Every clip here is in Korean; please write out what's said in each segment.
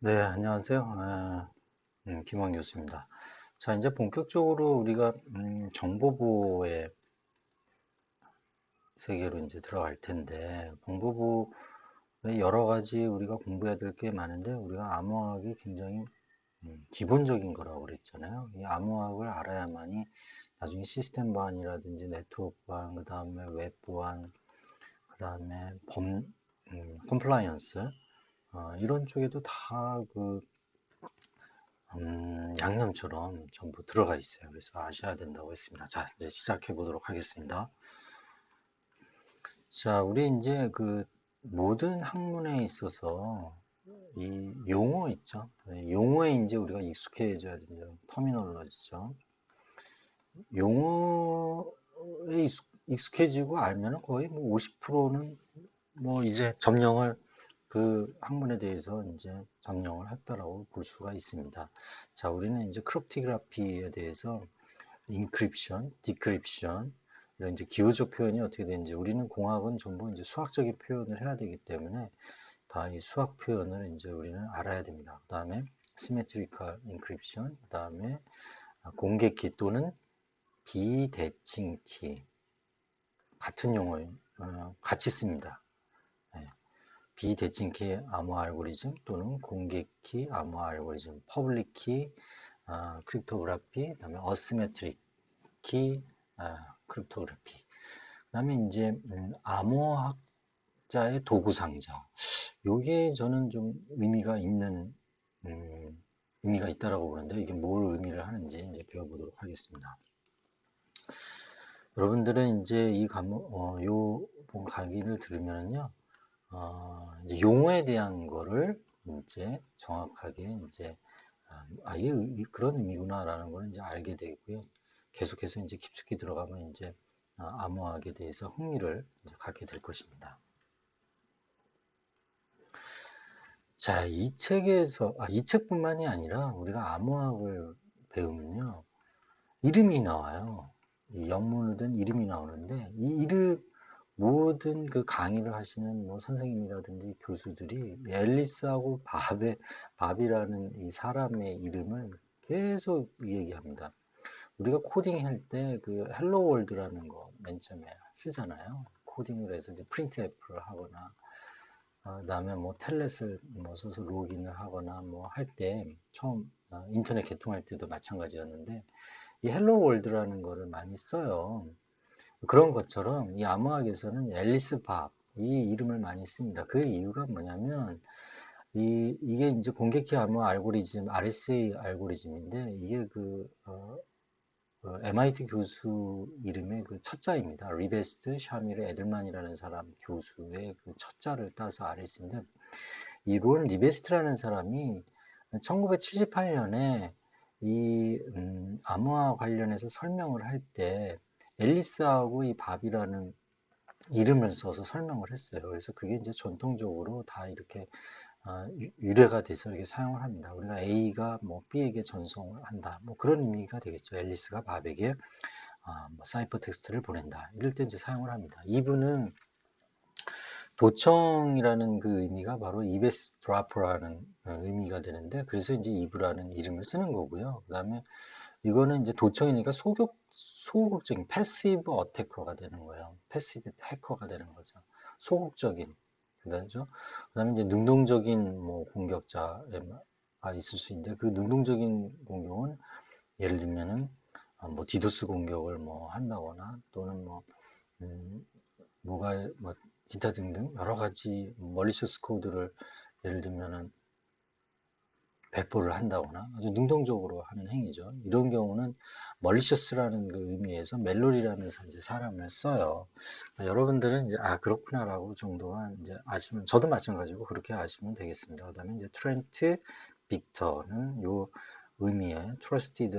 네, 안녕하세요. 김원 교수입니다. 자, 이제 본격적으로 우리가 정보보호의 세계로 이제 들어갈 텐데, 정보보호의 여러 가지 우리가 공부해야 될 게 많은데, 우리가 암호화학이 굉장히 기본적인 거라고 그랬잖아요. 이 암호화학을 알아야만이 나중에 시스템 보안이라든지 네트워크 보안, 그 다음에 웹 보안, 그 다음에 컴플라이언스, 이런 쪽에도 다그 양념처럼 전부 들어가 있어요. 그래서 아셔야 된다고 했습니다. 자, 이제 시작해 보도록 하겠습니다. 자, 우리 이제 그 모든 학문에 있어서 이 용어 있죠. 용어에 이제 우리가 익숙해져야 되죠. 터미널로지죠. 용어에 익숙해지고 알면 거의 뭐 50%는 뭐 이제 점령을 그 학문에 대해서 이제 점령을 했다라고 볼 수가 있습니다. 자, 우리는 이제 크립토그래피에 대해서 인크립션, 디크립션 이런 이제 기호적 표현이 어떻게 되는지 우리는 공학은 전부 이제 수학적인 표현을 해야 되기 때문에 다 이 수학 표현을 이제 우리는 알아야 됩니다. 그 다음에 시메트리컬 인크립션, 그 다음에 공개키 또는 비대칭키 같은 용어 같이 씁니다. 네. 비대칭키 암호 알고리즘 또는 공개키 암호 알고리즘, 퍼블릭키, 크립토그래피, 그다음에 어시메트릭 키, 크립토그래피. 그다음에 이제 암호학자의 도구 상자. 요게 저는 좀 의미가 있다라고 보는데 이게 뭘 의미를 하는지 이제 배워보도록 하겠습니다. 여러분들은 이제 이 과목, 본 강의를 들으면요, 이제 용어에 대한 거를 이제 정확하게 이제 이게 그런 의미구나라는 걸 이제 알게 되고요. 계속해서 이제 깊숙이 들어가면 이제 암호학에 대해서 흥미를 이제 갖게 될 것입니다. 자, 이 책뿐만이 아니라 우리가 암호학을 배우면요, 이름이 나와요. 이 영문으로든 이름이 나오는데 이 이름 모든 그 강의를 하시는 뭐 선생님이라든지 교수들이 앨리스하고 밥이라는 이 사람의 이름을 계속 얘기합니다. 우리가 코딩할 때 그 헬로 월드라는 거 맨 처음에 쓰잖아요. 코딩을 해서 이제 프린트F를 하거나 그다음에 뭐 텔넷을 뭐 써서 로그인을 하거나 뭐 할 때 처음 인터넷 개통할 때도 마찬가지였는데 이 헬로 월드라는 거를 많이 써요. 그런 것처럼 이 암호학에서는 앨리스 밥 이 이름을 많이 씁니다. 그 이유가 뭐냐면 이게 이제 공개키 암호 알고리즘 RSA 알고리즘인데 이게 MIT 교수 이름의 그 첫자입니다. 리베스트 샤미르 에들만이라는 사람 교수의 그 첫자를 따서 RS인데 이 론 리베스트라는 사람이 1978년에 이 암호화 관련해서 설명을 할 때 앨리스하고 이 밥이라는 이름을 써서 설명을 했어요. 그래서 그게 이제 전통적으로 다 이렇게 유래가 돼서 이렇게 사용을 합니다. 우리가 A가 뭐 B에게 전송을 한다. 뭐 그런 의미가 되겠죠. 앨리스가 밥에게 뭐 사이퍼 텍스트를 보낸다. 이럴 때 이제 사용을 합니다. 이분은 도청이라는 그 의미가 바로 이베스 드라퍼라는 의미가 되는데 그래서 이제 이브라는 이름을 쓰는 거고요. 그 다음에 이거는 이제 도청이니까 소극적인 패시브 어태커가 되는 거예요. 패시브 해커가 되는 거죠. 소극적인 그다죠. 그다음에 이제 능동적인 뭐 공격자가 있을 수 있는데 그 능동적인 공격은 예를 들면은 뭐 디도스 공격을 뭐 한다거나 또는 뭐 음, 뭐가 뭐 기타 등등 여러 가지 멀리셔스 코드를 예를 들면은 배포를 한다거나 아주 능동적으로 하는 행위죠. 이런 경우는 멀리셔스라는 그 의미에서 멜로리라는 이제 사람을 써요. 여러분들은 이제 그렇구나라고 정도만 이제 아시면 저도 마찬가지고 그렇게 아시면 되겠습니다. 그다음에 이제 트렌트 빅터는 요 의미의 trusted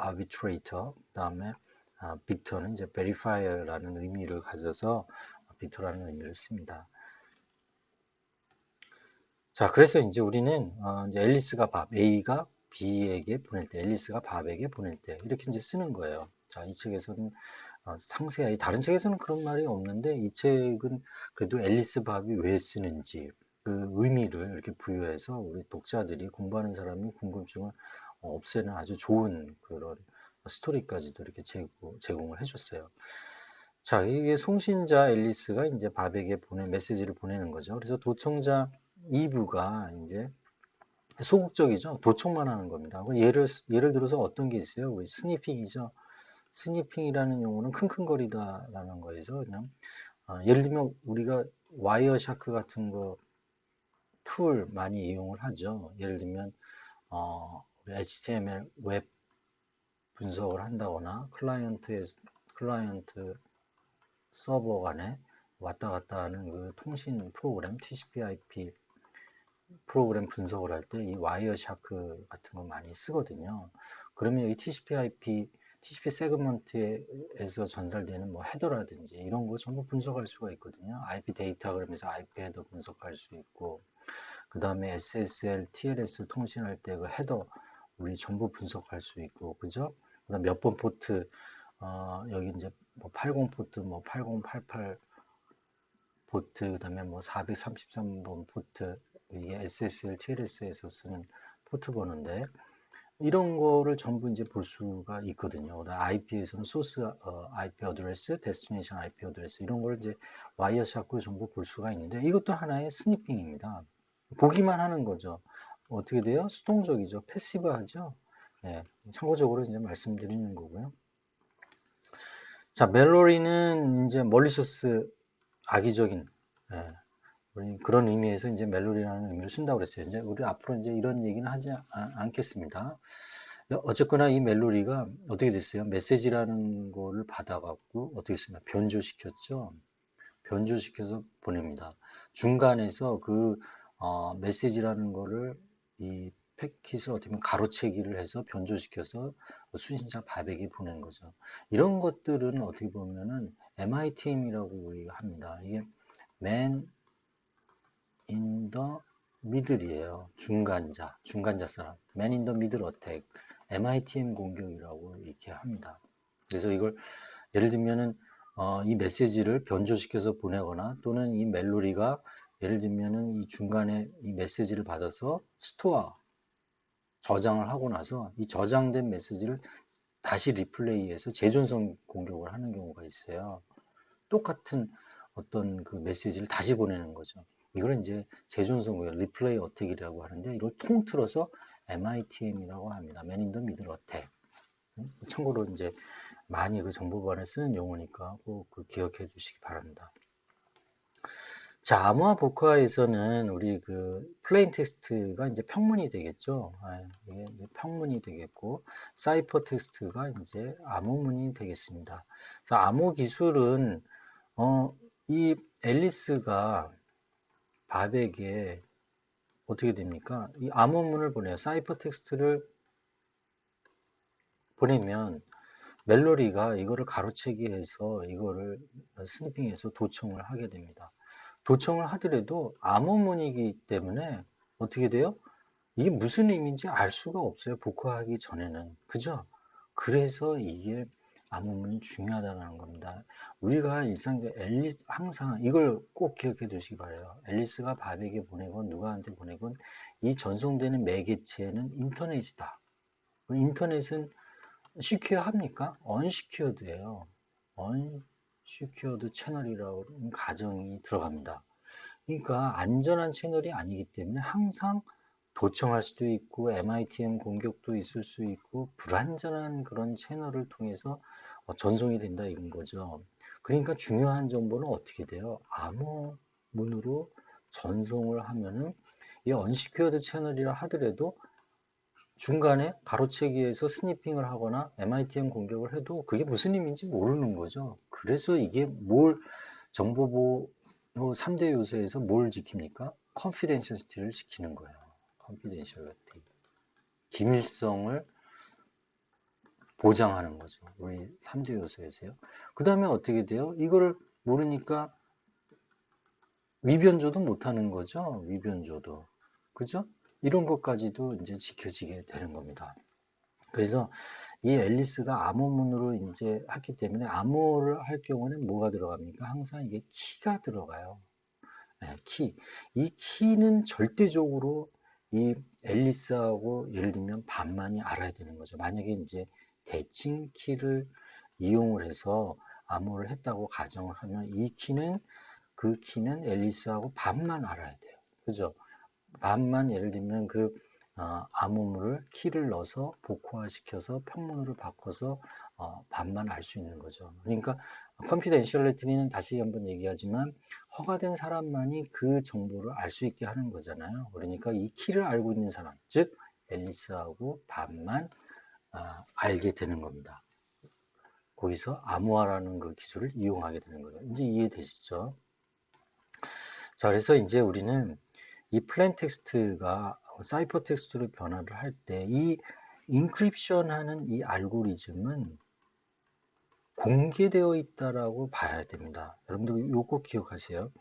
arbitrator 그다음에 빅터는 이제 verifier라는 의미를 가져서 빅터라는 의미를 씁니다. 자, 그래서 이제 우리는 이제 앨리스가 A가 B에게 보낼 때, 앨리스가 밥에게 보낼 때 이렇게 이제 쓰는 거예요. 자, 이 책에서는 상세하게 다른 책에서는 그런 말이 없는데 이 책은 그래도 앨리스 밥이 왜 쓰는지 그 의미를 이렇게 부여해서 우리 독자들이 공부하는 사람이 궁금증을 없애는 아주 좋은 그런 스토리까지도 이렇게 제공을 해줬어요. 자, 이게 송신자 앨리스가 이제 밥에게 메시지를 보내는 거죠. 그래서 도청자 이브가 이제 소극적이죠. 도청만 하는 겁니다. 예를 들어서 어떤 게 있어요? 우리 스니핑이죠. 스니핑이라는 용어는 킁킁거리다라는 거에서 그냥 예를 들면 우리가 와이어샤크 같은 거 툴 많이 이용을 하죠. 예를 들면 우리 HTML 웹 분석을 한다거나 클라이언트 서버 간에 왔다 갔다 하는 그 통신 프로그램 TCP/IP 프로그램 분석을 할 때 이 와이어샤크 같은 거 많이 쓰거든요. 그러면 이 TCP 세그먼트에서 전달되는 뭐 헤더라든지 이런 거 전부 분석할 수가 있거든요. IP 데이터 그러면서 IP 헤더 분석할 수 있고, 그 다음에 SSL, TLS 통신할 때 그 헤더 우리 전부 분석할 수 있고, 그죠? 그다음 몇 번 포트, 여기 이제 뭐 80 포트, 뭐 8088 포트, 그다음에 뭐 433번 포트, 이게 SSL, TLS에서 쓰는 포트 번호인데, 이런 거를 전부 이제 볼 수가 있거든요. 그다음 IP에서는 소스 IP 어드레스, 데스티네이션 IP 어드레스 이런 걸 이제 와이어샤크로 전부 볼 수가 있는데, 이것도 하나의 스니핑입니다. 보기만 하는 거죠. 어떻게 돼요? 수동적이죠. 패시브하죠. 예, 참고적으로 이제 말씀드리는 거고요. 자, 멜로리는 이제 멀리셔스 악의적인, 예, 우리 그런 의미에서 이제 멜로리라는 의미를 쓴다고 그랬어요. 이제 우리 앞으로 이제 이런 얘기는 하지 않겠습니다. 어쨌거나 이 멜로리가 어떻게 됐어요? 메시지라는 거를 받아갖고 어떻게 했습니까? 변조시켰죠. 변조시켜서 보냅니다. 중간에서 그 메시지라는 거를 이 패킷을 어떻게 보면 가로채기를 해서 변조시켜서 수신자 바백이 보낸 거죠. 이런 것들은 어떻게 보면은 MITM이라고 우리가 합니다. 이게 Man in the middle이에요. 중간자 사람. Man in the middle attack. MITM 공격이라고 이렇게 합니다. 그래서 이걸 예를 들면은 이 메시지를 변조시켜서 보내거나 또는 이 멜로리가 예를 들면은 이 중간에 이 메시지를 받아서 저장을 하고 나서 이 저장된 메시지를 다시 리플레이해서 재존성 공격을 하는 경우가 있어요. 똑같은 어떤 그 메시지를 다시 보내는 거죠. 이걸 이제 재존성 공격, 리플레이 어택이라고 하는데 이걸 통틀어서 MITM이라고 합니다. Man in the Middle Attack. 참고로 이제 많이 그 정보반에 쓰는 용어니까 꼭 그 기억해 주시기 바랍니다. 자, 암호화 복화에서는 우리 그 플레인 텍스트가 이제 평문이 되겠죠. 이게 평문이 되겠고, 사이퍼 텍스트가 이제 암호문이 되겠습니다. 그래서 암호 기술은 이 앨리스가 밥에게 어떻게 됩니까? 이 암호문을 보내요. 사이퍼 텍스트를 보내면 멜로리가 이거를 가로채기 해서 이거를 스니핑해서 도청을 하게 됩니다. 도청을 하더라도 암호문이기 때문에 어떻게 돼요? 이게 무슨 의미인지 알 수가 없어요. 복구하기 전에는. 그죠? 그래서 이게 암호문이 중요하다는 겁니다. 우리가 일상적 항상 이걸 꼭 기억해 두시기 바라요. 앨리스가 밥에게 보내건 누구한테 보내건 이 전송되는 매개체는 인터넷이다. 인터넷은 시큐어 합니까? 언시큐어드예요. 언시큐어드 채널이라는 가정이 들어갑니다. 그러니까 안전한 채널이 아니기 때문에 항상 도청할 수도 있고 MITM 공격도 있을 수 있고 불안전한 그런 채널을 통해서 전송이 된다 이런 거죠. 그러니까 중요한 정보는 어떻게 돼요? 암호문으로 전송을 하면은 이 언시큐어드 채널이라 하더라도 중간에 가로채기에서 스니핑을 하거나 MITM 공격을 해도 그게 무슨 의미인지 모르는 거죠. 그래서 이게 정보보호 3대 요소에서 뭘 지킵니까? 컨피덴셜리티를 지키는 거예요. 컨피덴셜리티. 기밀성을 보장하는 거죠. 우리 3대 요소에서요. 그 다음에 어떻게 돼요? 이거를 모르니까 위변조도 못하는 거죠. 위변조도. 그죠? 이런 것까지도 이제 지켜지게 되는 겁니다. 그래서 이 앨리스가 암호문으로 이제 했기 때문에 암호를 할 경우는 뭐가 들어갑니까? 항상 이게 키가 들어가요. 네, 키. 이 키는 절대적으로 이 앨리스하고 예를 들면 반만이 알아야 되는 거죠. 만약에 이제 대칭 키를 이용을 해서 암호를 했다고 가정을 하면 이 키는 그 키는 앨리스하고 반만 알아야 돼요. 그죠? 반만 예를 들면 그 암호물을 키를 넣어서 복호화시켜서 평문으로 바꿔서 반만 알 수 있는 거죠. 그러니까 컨피덴셜리티는 다시 한번 얘기하지만 허가된 사람만이 그 정보를 알 수 있게 하는 거잖아요. 그러니까 이 키를 알고 있는 사람, 즉 앨리스하고 반만 알게 되는 겁니다. 거기서 암호화라는 그 기술을 이용하게 되는 거예요. 이제 이해되시죠? 자, 그래서 이제 우리는 이 플레인 텍스트가 사이퍼 텍스트로 변화를 할 때 이 인크립션 하는 이 알고리즘은 공개되어 있다라고 봐야 됩니다. 여러분들 요거 꼭 기억하세요.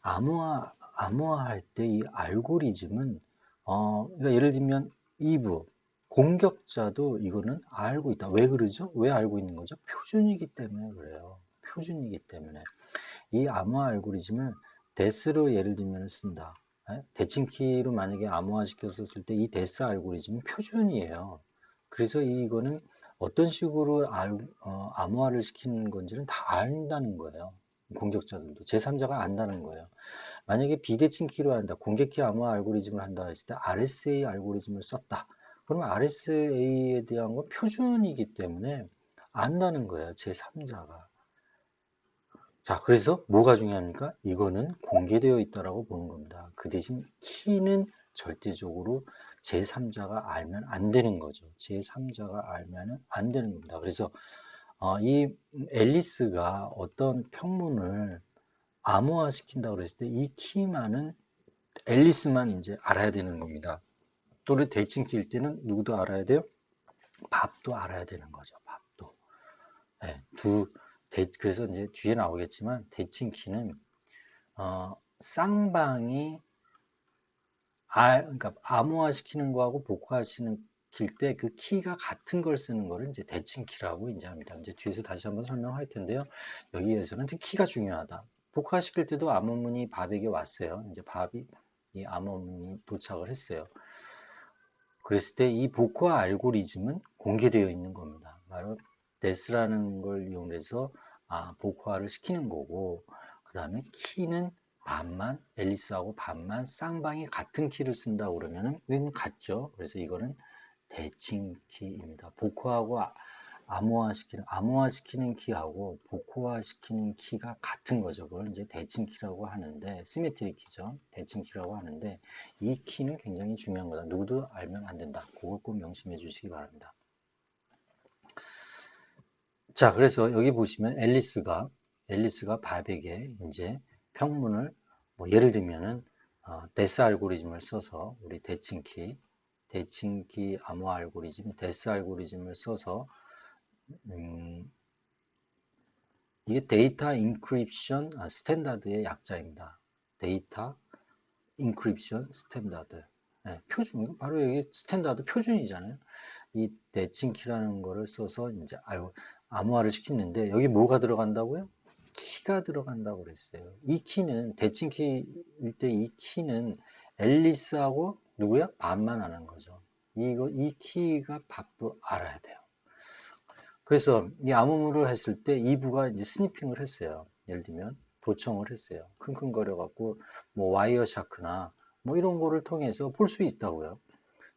암호화할 때 이 알고리즘은 그러니까 예를 들면 이브 공격자도 이거는 알고 있다. 왜 그러죠? 왜 알고 있는 거죠? 표준이기 때문에 그래요. 표준이기 때문에. 이 암호화 알고리즘을 데스로 예를 들면 쓴다. 대칭키로 만약에 암호화 시켜서 쓸 때 이 데스 알고리즘은 표준이에요. 그래서 이거는 어떤 식으로 암호화를 시키는 건지는 다 안다는 거예요. 공격자들도 제3자가 안다는 거예요. 만약에 비대칭키로 한다, 공격키 암호화 알고리즘을 한다 했을 때 RSA 알고리즘을 썼다. 그러면 RSA에 대한 건 표준이기 때문에 안다는 거예요. 제3자가. 자, 그래서 뭐가 중요합니까? 이거는 공개되어 있다라고 보는 겁니다. 그 대신 키는 절대적으로 제3자가 알면 안 되는 거죠. 제3자가 알면 안 되는 겁니다. 그래서 이 앨리스가 어떤 평문을 암호화 시킨다고 그랬을 때 이 키만은 앨리스만 이제 알아야 되는 겁니다. 또는 대칭키일 때는 누구도 알아야 돼요? 밥도 알아야 되는 거죠. 밥도. 네, 그래서 이제 뒤에 나오겠지만 대칭키는 쌍방이 그러니까 암호화 시키는 거하고 복호화시킬 때 그 키가 같은 걸 쓰는 거를 이제 대칭키라고 이제 합니다. 이제 뒤에서 다시 한번 설명할 텐데요. 여기에서는 키가 중요하다. 복호화 시킬 때도 암호문이 밥에게 왔어요. 이제 밥이 이 암호문이 도착을 했어요. 그랬을 때 이 복호화 알고리즘은 공개되어 있는 겁니다. 바로 데스라는 걸 이용해서 복호화를 시키는 거고, 그 다음에 키는 반만, 앨리스하고 반만 쌍방이 같은 키를 쓴다고 그러면은 이건 같죠. 그래서 이거는 대칭키입니다. 복호하고 암호화시키는 키하고 복호화시키는 키가 같은 거죠. 그걸 이제 대칭키라고 하는데, 시메트릭 키죠. 대칭키라고 하는데, 이 키는 굉장히 중요한 거다. 누구도 알면 안 된다. 그걸 꼭 명심해 주시기 바랍니다. 자, 그래서 여기 보시면 앨리스가 밥에게 이제 평문을 예를 들면은 데스 알고리즘을 써서 우리 대칭키 암호 알고리즘, 데스 알고리즘을 써서 이게 데이터 인크립션 스탠다드의 약자입니다. 데이터 인크립션 스탠다드. 네, 표준, 바로 여기 스탠다드 표준이잖아요. 이 대칭키라는 거를 써서 이제 암호화를 시키는데 여기 뭐가 들어간다고요? 키가 들어간다고 그랬어요. 이 키는 대칭키일 때 이 키는 앨리스하고 누구야? 반만 아는 거죠. 이 키가 밥도 알아야 돼요. 그래서 이 암호물을 했을 때 이브가 이제 스니핑을 했어요. 예를 들면 도청을 했어요. 킁킁거려 갖고 뭐 와이어샤크나 뭐 이런 거를 통해서 볼 수 있다고요.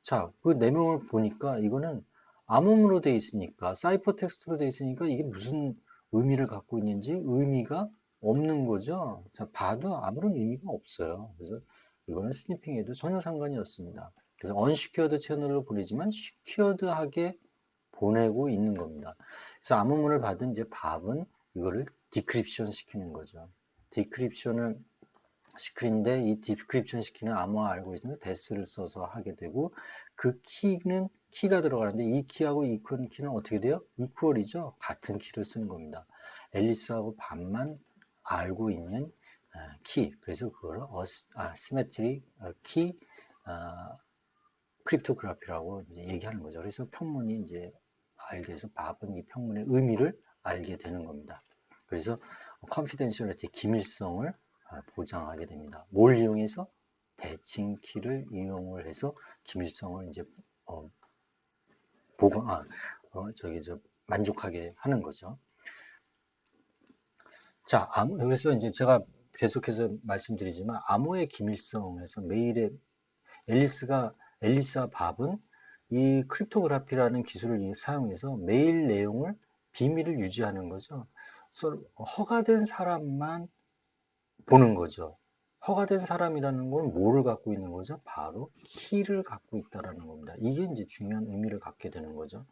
자, 그 내용을 보니까 이거는 암호문으로 돼 있으니까 사이퍼 텍스트로 돼 있으니까 이게 무슨 의미를 갖고 있는지 의미가 없는 거죠. 자, 봐도 아무런 의미가 없어요. 그래서 이거는 스니핑에도 전혀 상관이 없습니다. 그래서 언시큐어드 채널로 보내지만 시큐어드하게 보내고 있는 겁니다. 그래서 암호문을 받은 이제 밥은 이거를 디크립션 시키는 거죠. 디크립션을 시크인데 이 디크립션 시키는 암호화 알고리즘을 데스를 써서 하게 되고 그 키는 키가 들어가는데 이 키하고 이 키는 어떻게 돼요? 이퀄이죠. 같은 키를 쓰는 겁니다. 앨리스하고 반만 알고 있는 키. 그래서 그걸 시메트리 키 크립토그래피라고 이제 얘기하는 거죠. 그래서 평문이 이제 알게 해서 밥은 이 평문의 의미를 알게 되는 겁니다. 그래서 컨피덴셜리티 기밀성을 보장하게 됩니다. 뭘 이용해서? 대칭 키를 이용을 해서 기밀성을 이제 어, 보강, 만족하게 하는 거죠. 자, 그래서 이제 제가 계속해서 말씀드리지만, 암호의 기밀성에서 메일의 앨리스와 밥은 이 크립토그래피라는 기술을 사용해서 메일 내용을 비밀을 유지하는 거죠. 그래서 허가된 사람만 보는 거죠. 허가된 사람이라는 건 뭐를 갖고 있는 거죠? 바로 키를 갖고 있다라는 겁니다. 이게 이제 중요한 의미를 갖게 되는 거죠.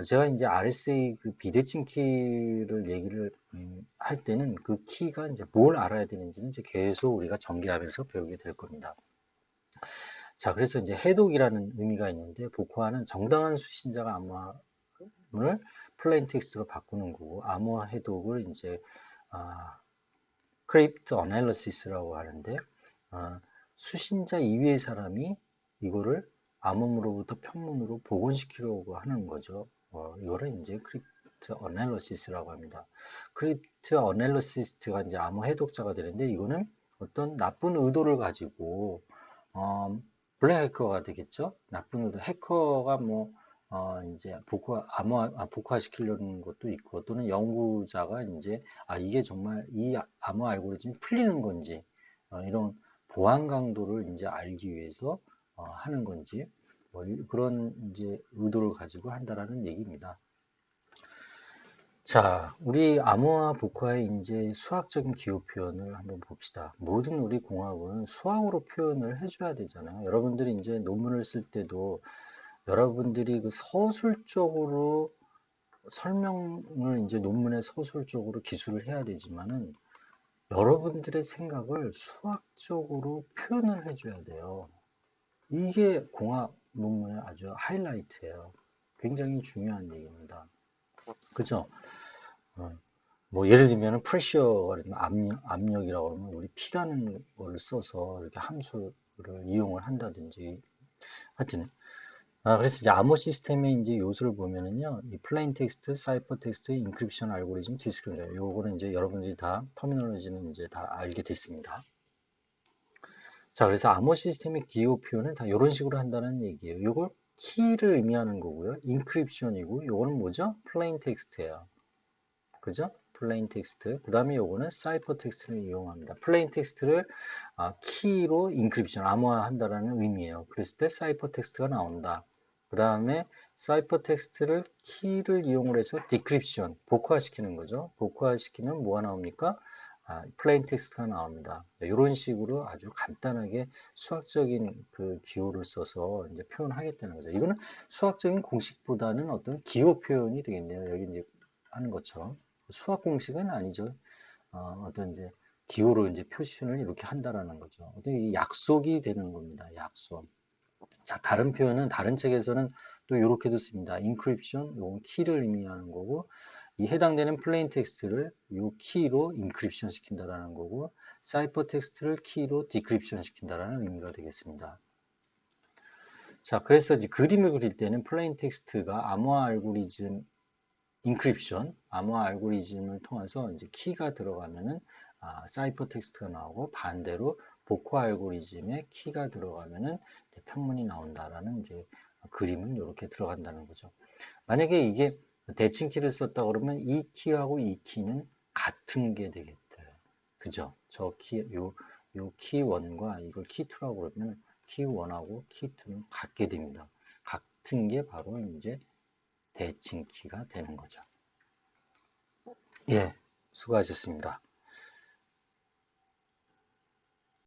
제가 이제 RSA 그 비대칭 키를 얘기를 할 때는 그 키가 이제 뭘 알아야 되는지는 이제 계속 우리가 전개하면서 배우게 될 겁니다. 자, 그래서 이제 해독이라는 의미가 있는데, 복화는 정당한 수신자가 암호를 플레인 텍스트로 바꾸는 거고, 암호 해독을 이제 크립트 어널리시스라고 하는데, 수신자 이외의 사람이 이거를 암호로부터 평문으로 복원시키려고 하는 거죠. 이거를 이제 크립트 어널리시스라고 합니다. 크립트 어널리시스가 이제 암호 해독자가 되는데, 이거는 어떤 나쁜 의도를 가지고 블랙 해커가 되겠죠. 나쁜 의도 해커가 뭐 이제 복화시키려는 것도 있고, 또는 연구자가 이제 이게 정말 이 암호 알고리즘이 풀리는 건지 이런 보안 강도를 이제 알기 위해서 하는 건지 뭐 그런 이제 의도를 가지고 한다라는 얘기입니다. 자, 우리 암호화 복화의 이제 수학적인 기호 표현을 한번 봅시다. 모든 우리 공학은 수학으로 표현을 해줘야 되잖아요. 여러분들이 이제 논문을 쓸 때도 여러분들이 그 서술적으로 설명을 이제 논문의 서술적으로 기술을 해야 되지만은 여러분들의 생각을 수학적으로 표현을 해줘야 돼요. 이게 공학 논문의 아주 하이라이트예요. 굉장히 중요한 얘기입니다. 그죠? 어, 뭐 예를 들면 프레셔가 압력이라고 하면 우리 P라는 거를 써서 이렇게 함수를 이용을 한다든지 하여튼 그래서 이제 암호 시스템의 이제 요소를 보면은요, 이 플레인 텍스트, 사이퍼 텍스트, 인크립션 알고리즘, 디스크립션 요거는 이제 여러분들이 다 터미널로지는 이제 다 알게 됐습니다. 자, 그래서 암호 시스템의 기호 표현은 다 이런 식으로 한다는 얘기예요. 요걸 키를 의미하는 거고요. 인크립션이고 요거는 뭐죠? 플레인 텍스트예요. 그죠? 플레인 텍스트. 그 다음에 요거는 사이퍼 텍스트를 이용합니다. 플레인 텍스트를 키로 인크립션, 암호화한다라는 의미예요. 그랬을 때 사이퍼 텍스트가 나온다. 그 다음에 사이퍼 텍스트를 키를 이용을 해서 디크립션, 복화시키는 거죠. 복화시키면 뭐가 나옵니까? 플레인 텍스트가 나옵니다. 이런 식으로 아주 간단하게 수학적인 그 기호를 써서 이제 표현하겠다는 거죠. 이거는 수학적인 공식보다는 어떤 기호 표현이 되겠네요. 여기 이제 하는 것처럼. 수학 공식은 아니죠. 어떤 이제 기호로 이제 표시를 이렇게 한다라는 거죠. 어떤 약속이 되는 겁니다. 약속. 자, 다른 표현은 다른 책에서는 또 이렇게도 씁니다. 인크립션, 요건 키를 의미하는 거고, 이 해당되는 플레인 텍스트를 요 키로 인크립션 시킨다라는 거고, 사이퍼 텍스트를 키로 디크립션 시킨다라는 의미가 되겠습니다. 자, 그래서 이제 그림을 그릴 때는 플레인 텍스트가 암호화 알고리즘 인크립션, 암호화 알고리즘을 통해서 이제 키가 들어가면은 사이퍼 텍스트가 나오고, 반대로 복화 알고리즘에 키가 들어가면은 평문이 나온다라는 이제 그림은 이렇게 들어간다는 거죠. 만약에 이게 대칭 키를 썼다 그러면 이 키하고 이 키는 같은 게 되겠다. 그죠? 저 키, 요 키 1과 이걸 키 2라고 그러면 키 1하고 키 2는 같게 됩니다. 같은 게 바로 이제 대칭 키가 되는 거죠. 예, 수고하셨습니다.